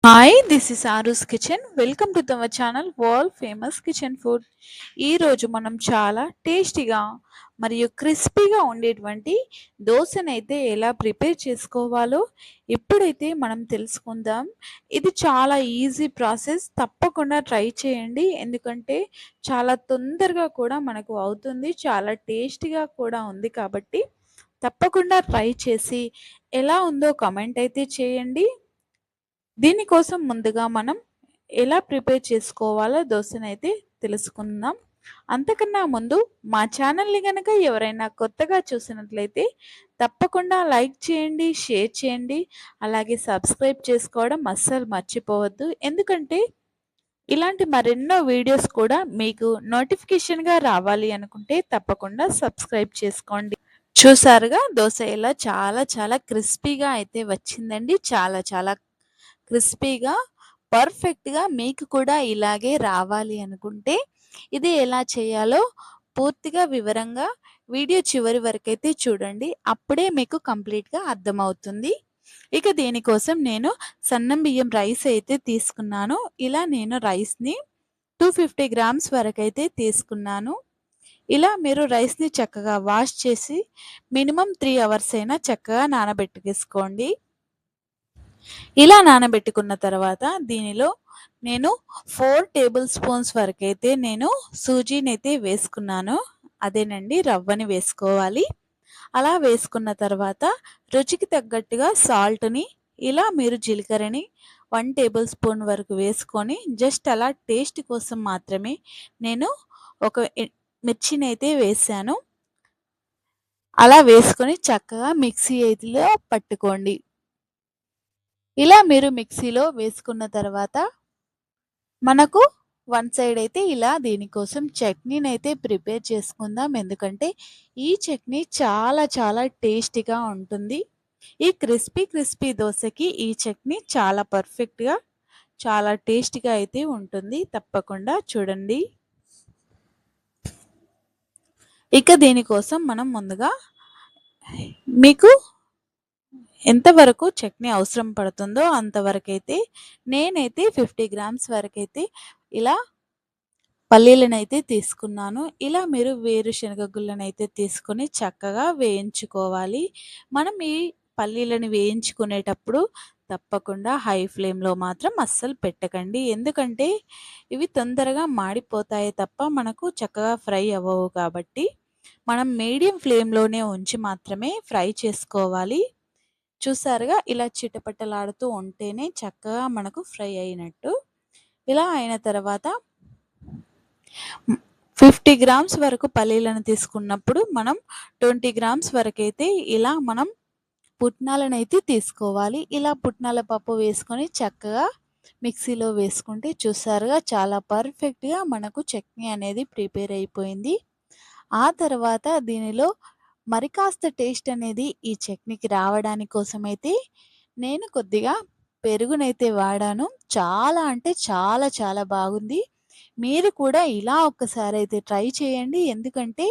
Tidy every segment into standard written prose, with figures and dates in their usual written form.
Hi, this is Aaru's kitchen. Welcome to our channel world famous kitchen food. ఈరోజు మనం చాలా టేస్టీగా మరియు క్రిస్పీగా ఉండేటువంటి దోశనైతే ఎలా ప్రిపేర్ చేసుకోవాలో ఇప్పుడైతే మనం తెలుసుకుందాం. ఇది చాలా ఈజీ ప్రాసెస్. తప్పకుండా ట్రై చేయండి. ఎందుకంటే చాలా తొందరగా కూడా మనకు అవుతుంది. చాలా టేస్టీగా కూడా ఉంది కాబట్టి తప్పకుండా ట్రై చేసి ఎలా ఉందో కామెంట్ అయితే చేయండి. దీనికోసం ముందుగా మనం ఎలా ప్రిపేర్ చేసుకోవాలో దోశనైతే తెలుసుకుందాం. అంతకన్నా ముందు మా ఛానల్ని కనుక ఎవరైనా కొత్తగా చూసినట్లయితే తప్పకుండా లైక్ చేయండి, షేర్ చేయండి, అలాగే సబ్స్క్రైబ్ చేసుకోవడం అస్సలు మర్చిపోవద్దు. ఎందుకంటే ఇలాంటి మరెన్నో వీడియోస్ కూడా మీకు నోటిఫికేషన్గా రావాలి అనుకుంటే తప్పకుండా సబ్స్క్రైబ్ చేసుకోండి. చూసారుగా దోశ ఎలా చాలా చాలా క్రిస్పీగా అయితే వచ్చిందండి. చాలా చాలా క్రిస్పీగా పర్ఫెక్ట్గా మీకు కూడా ఇలాగే రావాలి అనుకుంటే ఇది ఎలా చేయాలో పూర్తిగా వివరంగా వీడియో చివరి వరకైతే చూడండి. అప్పుడే మీకు కంప్లీట్గా అర్థమవుతుంది. ఇక దీనికోసం నేను సన్నం బియ్యం రైస్ అయితే తీసుకున్నాను. ఇలా నేను రైస్ని 250 గ్రామ్స్ వరకైతే తీసుకున్నాను. ఇలా మీరు రైస్ని చక్కగా వాష్ చేసి మినిమం 3 అవర్స్ అయినా చక్కగా నానబెట్టేసుకోండి. ఇలా నానబెట్టుకున్న తర్వాత దీనిలో నేను 4 టేబుల్ స్పూన్స్ వరకైతే నేను సూజీనైతే వేసుకున్నాను. అదేనండి, రవ్వని వేసుకోవాలి. అలా వేసుకున్న తర్వాత రుచికి తగ్గట్టుగా సాల్ట్ని, ఇలా మీరు జీలకర్రని 1 టేబుల్ స్పూన్ వరకు వేసుకొని జస్ట్ అలా టేస్ట్ కోసం మాత్రమే నేను ఒక మిర్చిని అయితే వేసాను. అలా వేసుకొని చక్కగా మిక్సీ అయితే పట్టుకోండి. ఇలా మీరు మిక్సీలో వేసుకున్న తర్వాత మనకు వన్ సైడ్ అయితే ఇలా దీనికోసం చట్నీని అయితే ప్రిపేర్ చేసుకుందాం. ఎందుకంటే ఈ చట్నీ చాలా చాలా టేస్టీగా ఉంటుంది. ఈ క్రిస్పీ క్రిస్పీ దోశకి ఈ చట్నీ చాలా పర్ఫెక్ట్గా చాలా టేస్టీగా అయితే ఉంటుంది. తప్పకుండా చూడండి. ఇక దీనికోసం మనం ముందుగా మీకు ఎంతవరకు చట్నీ అవసరం పడుతుందో అంతవరకైతే నేనైతే 50 గ్రామ్స్ వరకైతే ఇలా పల్లీలనైతే తీసుకున్నాను. ఇలా మీరు వేరుశనగ గుళ్ళనైతే తీసుకొని చక్కగా వేయించుకోవాలి. మనం ఈ పల్లీలను వేయించుకునేటప్పుడు తప్పకుండా హై ఫ్లేమ్‌లో మాత్రం అస్సలు పెట్టకండి. ఎందుకంటే ఇవి తొందరగా మాడిపోతాయి తప్ప మనకు చక్కగా ఫ్రై అవ్వవు కాబట్టి మనం మీడియం ఫ్లేమ్‌లోనే ఉంచి మాత్రమే ఫ్రై చేసుకోవాలి. చూసారుగా ఇలా చిటపటలాడుతూ ఉంటేనే చక్కగా మనకు ఫ్రై అయినట్టు. ఇలా అయిన తర్వాత 50 గ్రామ్స్ వరకు పల్లీలను తీసుకున్నప్పుడు మనం 20 గ్రామ్స్ వరకైతే ఇలా మనం పుట్నాలనైతే తీసుకోవాలి. ఇలా పుట్నాల పప్పు వేసుకొని చక్కగా మిక్సీలో వేసుకుంటే చూసారుగా చాలా పర్ఫెక్ట్‌గా మనకు చట్నీ అనేది ప్రిపేర్ అయిపోయింది. ఆ తర్వాత దీనిలో మరి కాస్త టేస్ట్ అనేది ఈ చట్నీకి రావడానికి కోసమైతే నేను కొద్దిగా పెరుగునైతే వాడాను. చాలా అంటే చాలా చాలా బాగుంది. మీరు కూడా ఇలా ఒక్కసారి అయితే ట్రై చేయండి. ఎందుకంటే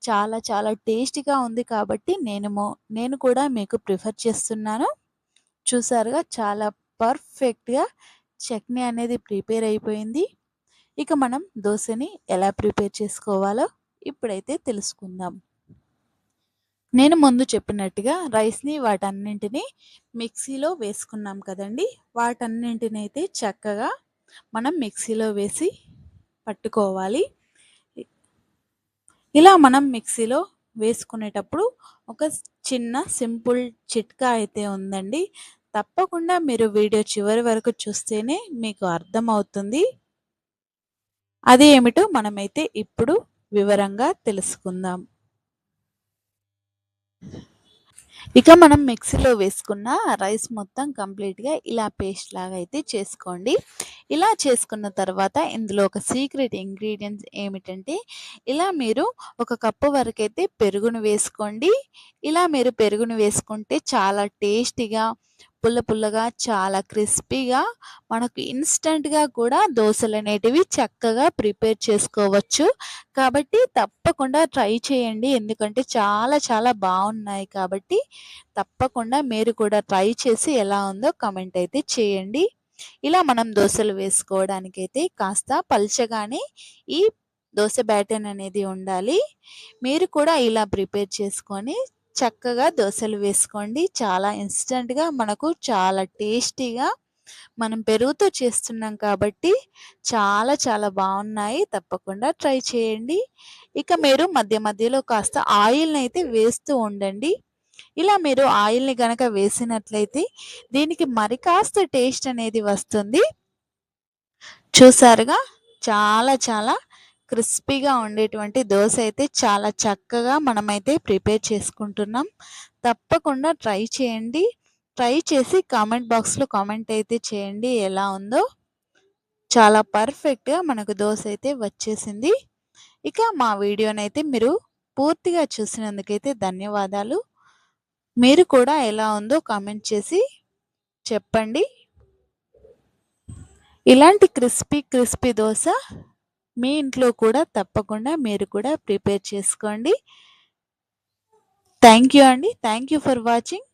చాలా చాలా టేస్టీగా ఉంది కాబట్టి నేను కూడా మీకు ప్రిఫర్ చేస్తున్నాను. చూసారుగా చాలా పర్ఫెక్ట్‌గా చట్నీ అనేది ప్రిపేర్ అయిపోయింది. ఇక మనం దోసని ఎలా ప్రిపేర్ చేసుకోవాలో ఇప్పుడైతే తెలుసుకుందాం. నేను ముందు చెప్పినట్టుగా రైస్‌ని వాటన్నింటిని మిక్సీలో వేసుకున్నాం కదండీ! వాటన్నింటిని అయితే చక్కగా మనం మిక్సీలో వేసి పట్టుకోవాలి. ఇలా మనం మిక్సీలో వేసుకునేటప్పుడు ఒక చిన్న సింపుల్ చిట్కా అయితే ఉందండి. తప్పకుండా మీరు వీడియో చివరి వరకు చూస్తేనే మీకు అర్థమవుతుంది. అది ఏమిటో మనమైతే ఇప్పుడు వివరంగా తెలుసుకుందాం. ఇక మనం మిక్సీలో వేసుకున్న రైస్ మొత్తం కంప్లీట్‌గా ఇలా పేస్ట్ లాగా అయితే చేసుకోండి. ఇలా చేసుకున్న తర్వాత ఇందులో ఒక సీక్రెట్ ఇంగ్రీడియెంట్స్ ఏమిటంటే ఇలా మీరు ఒక కప్పు వరకైతే పెరుగును వేసుకోండి. ఇలా మీరు పెరుగును వేసుకుంటే చాలా టేస్టీగా, పుల్ల పుల్లగా, చాలా క్రిస్పీగా మనకు ఇన్‌స్టంట్‌గా కూడా దోసలనేటివి చక్కగా ప్రిపేర్ చేసుకోవచ్చు. కాబట్టి తప్పకుండా ట్రై చేయండి. ఎందుకంటే చాలా చాలా బాగున్నాయి కాబట్టి తప్పకుండా మీరు కూడా ట్రై చేసి ఎలా ఉందో కామెంట్ అయితే చేయండి. ఇలా మనం దోసలు వేసుకోవడానికైతే కాస్త పల్చగానే ఈ దోస బ్యాటర్ అనేది ఉండాలి. మీరు కూడా ఇలా ప్రిపేర్ చేసుకొని చక్కగా దోసలు వేసుకోండి. చాలా ఇన్స్టంట్‌గా మనకు చాలా టేస్టీగా మనం పెరుగుతో చేస్తున్నాం కాబట్టి చాలా చాలా బాగున్నాయి. తప్పకుండా ట్రై చేయండి. ఇక మీరు మధ్య మధ్యలో కాస్త ఆయిల్‌నైతే వేస్తూ ఉండండి. ఇలా మీరు ఆయిల్‌ని గనక వేసినట్లయితే దీనికి మరి కాస్త టేస్ట్ అనేది వస్తుంది. చూసారుగా చాలా చాలా క్రిస్పీగా ఉండేటువంటి దోస అయితే చాలా చక్కగా మనమైతే ప్రిపేర్ చేసుకుంటున్నాం. తప్పకుండా ట్రై చేయండి. ట్రై చేసి కామెంట్ బాక్స్‌లో కామెంట్ అయితే చేయండి ఎలా ఉందో. చాలా పర్ఫెక్ట్‌గా మనకు దోస అయితే వచ్చేసింది. ఇక మా వీడియోనైతే మీరు పూర్తిగా చూసినందుకైతే ధన్యవాదాలు. మీరు కూడా ఎలా ఉందో కామెంట్ చేసి చెప్పండి. ఇలాంటి క్రిస్పీ క్రిస్పీ దోస మీ ఇంట్లో కూడా తప్పకుండా మీరు కూడా ప్రిపేర్ చేసుకోండి. థ్యాంక్ యూ అండి. Thank you for watching.